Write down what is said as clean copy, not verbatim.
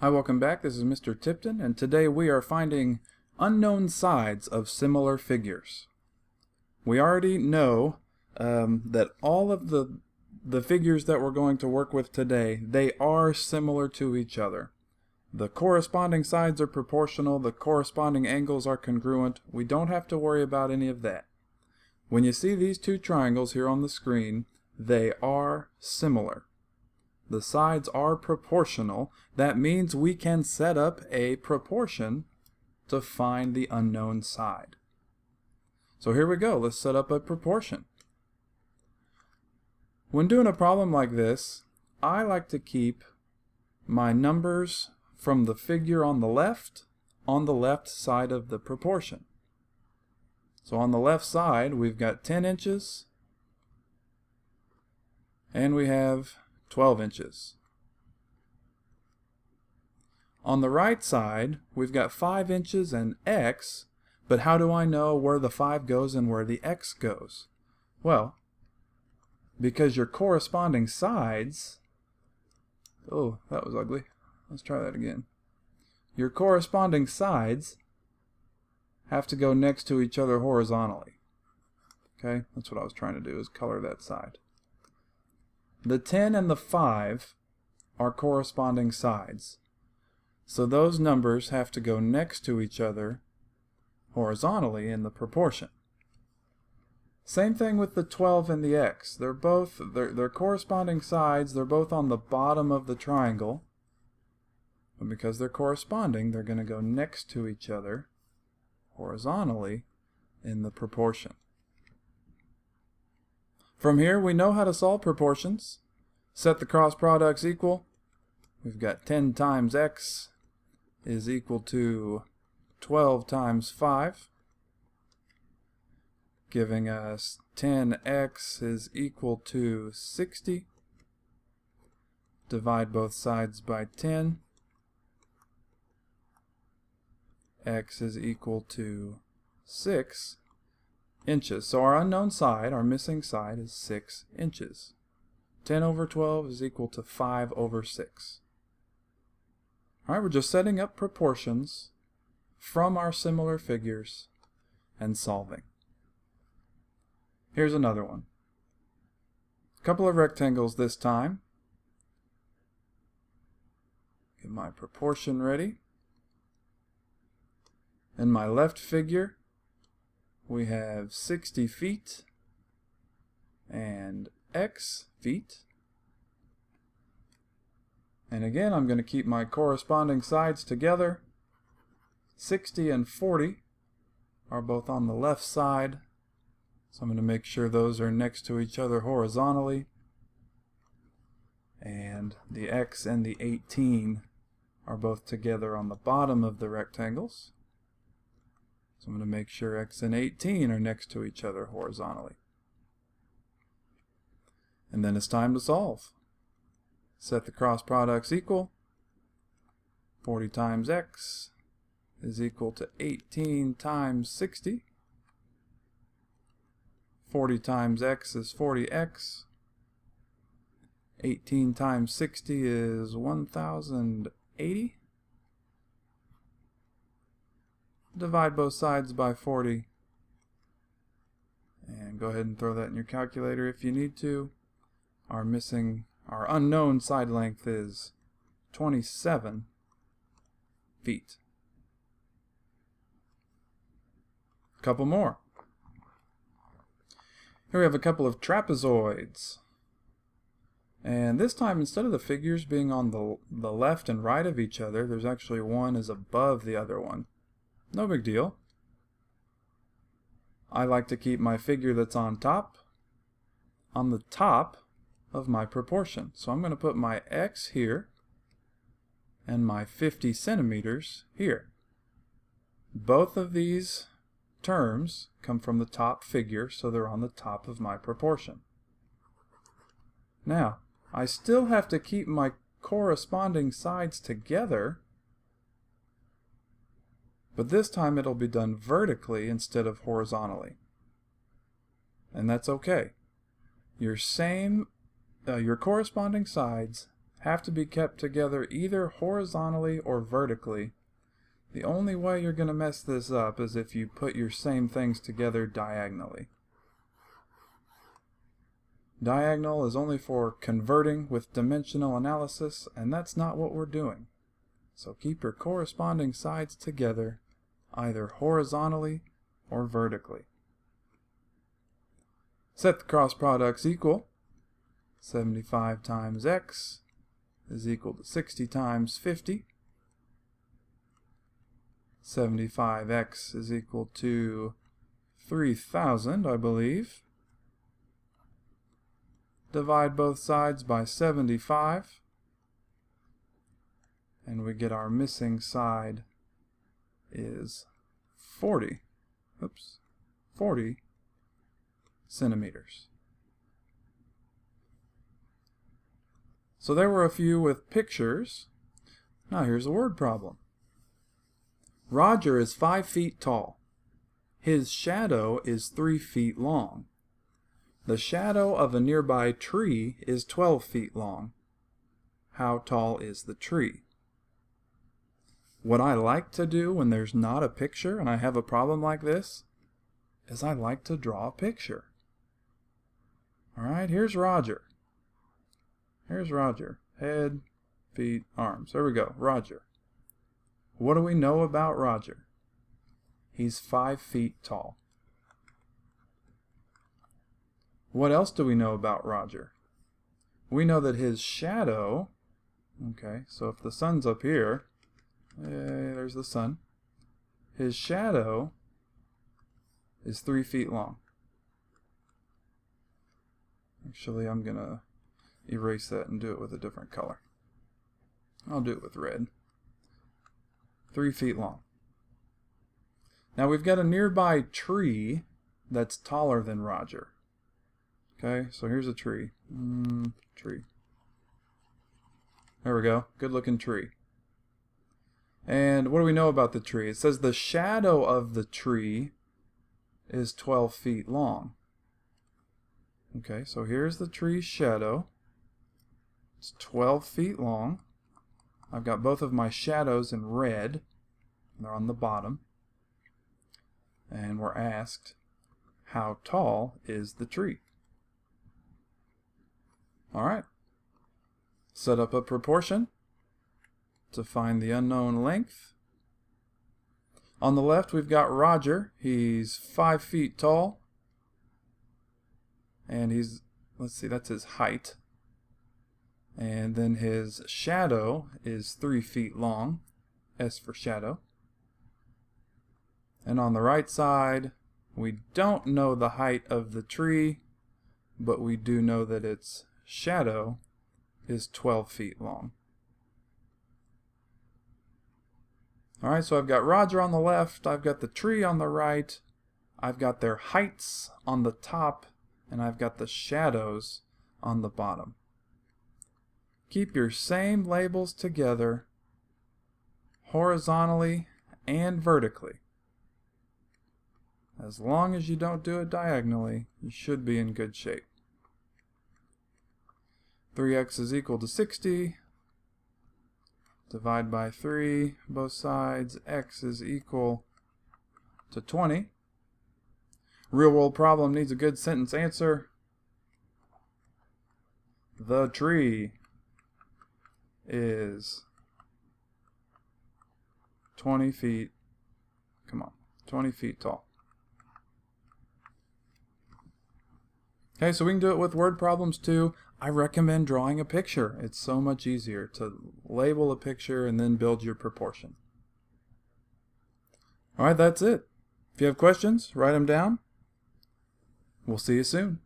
Hi, welcome back. This is Mr. Tipton, and today we are finding unknown sides of similar figures. We already know that all of the figures that we're going to work with today, they are similar to each other. The corresponding sides are proportional, the corresponding angles are congruent. We don't have to worry about any of that. When you see these two triangles here on the screen, they are similar. The sides are proportional. That means we can set up a proportion to find the unknown side. So here we go. Let's set up a proportion. When doing a problem like this, I like to keep my numbers from the figure on the left side of the proportion. So on the left side, we've got 10 inches, and we have 12 inches. On the right side, we've got 5 inches and X, but how do I know where the 5 goes and where the X goes? Well, because your corresponding sides, oh, that was ugly. Let's try that again. Your corresponding sides have to go next to each other horizontally. Okay, that's what I was trying to do, is color that side. The 10 and the 5 are corresponding sides. So those numbers have to go next to each other horizontally in the proportion. Same thing with the 12 and the X. They're corresponding sides. They're both on the bottom of the triangle. But because they're corresponding, they're going to go next to each other horizontally in the proportion. From here, we know how to solve proportions. Set the cross products equal. We've got 10 times X is equal to 12 times 5, giving us 10X is equal to 60. Divide both sides by 10. X is equal to 6 inches. So our unknown side, our missing side, is 6 inches. 10 over 12 is equal to 5 over 6. Alright, we're just setting up proportions from our similar figures and solving. Here's another one. A couple of rectangles this time. Get my proportion ready. In my left figure, we have 60 feet and X feet. And again, I'm going to keep my corresponding sides together. 60 and 40 are both on the left side. So I'm going to make sure those are next to each other horizontally. And the X and the 18 are both together on the bottom of the rectangles. So I'm going to make sure X and 18 are next to each other horizontally. And then it's time to solve. Set the cross products equal. 40 times X is equal to 18 times 60. 40 times X is 40X. 18 times 60 is 1080. Divide both sides by 40. And go ahead and throw that in your calculator if you need to. Our unknown side length is 27 feet. A couple more. Here we have a couple of trapezoids. And this time, instead of the figures being on the left and right of each other, there's actually one is above the other one. No big deal. I like to keep my figure that's on the top of my proportion. So I'm going to put my X here and my 50 centimeters here. Both of these terms come from the top figure, so they're on the top of my proportion. Now, I still have to keep my corresponding sides together, but this time it'll be done vertically instead of horizontally. And that's okay. Your corresponding sides have to be kept together either horizontally or vertically. The only way you're going to mess this up is if you put your same things together diagonally. Diagonal is only for converting with dimensional analysis, and that's not what we're doing. So keep your corresponding sides together either horizontally or vertically. Set the cross products equal. 75 times x is equal to 60 times 50. 75x is equal to 3,000, I believe. Divide both sides by 75. And we get our missing side is 40 centimeters. So there were a few with pictures. Now here's a word problem. Roger is 5 feet tall. His shadow is 3 feet long. The shadow of a nearby tree is 12 feet long. How tall is the tree? What I like to do when there's not a picture and I have a problem like this is I like to draw a picture. Alright, here's Roger. Here's Roger. Head, feet, arms. There we go. Roger. What do we know about Roger? He's 5 feet tall. What else do we know about Roger? We know that his shadow, okay, so if the sun's up here, there's the sun. His shadow is 3 feet long. Actually, I'm going to erase that and do it with a different color. I'll do it with red. 3 feet long. Now we've got a nearby tree that's taller than Roger. Okay, so here's a tree. Tree. There we go. Good looking tree. And what do we know about the tree? It says the shadow of the tree is 12 feet long. Okay, so here's the tree's shadow. It's 12 feet long. I've got both of my shadows in red. They're on the bottom. And we're asked, how tall is the tree? Alright. Set up a proportion to find the unknown length. On the left we've got Roger. He's 5 feet tall. And he's, let's see, that's his height. And then his shadow is 3 feet long. S for shadow. And on the right side, we don't know the height of the tree, but we do know that its shadow is 12 feet long. Alright, so I've got Roger on the left, I've got the tree on the right, I've got their heights on the top, and I've got the shadows on the bottom. Keep your same labels together, horizontally and vertically. As long as you don't do it diagonally, you should be in good shape. 3x is equal to 60. Divide by 3, both sides. X is equal to 20. Real world problem needs a good sentence answer. The tree is 20 feet, 20 feet tall. Okay, so we can do it with word problems too. I recommend drawing a picture. It's so much easier to label a picture and then build your proportion. Alright, that's it. If you have questions, write them down. We'll see you soon.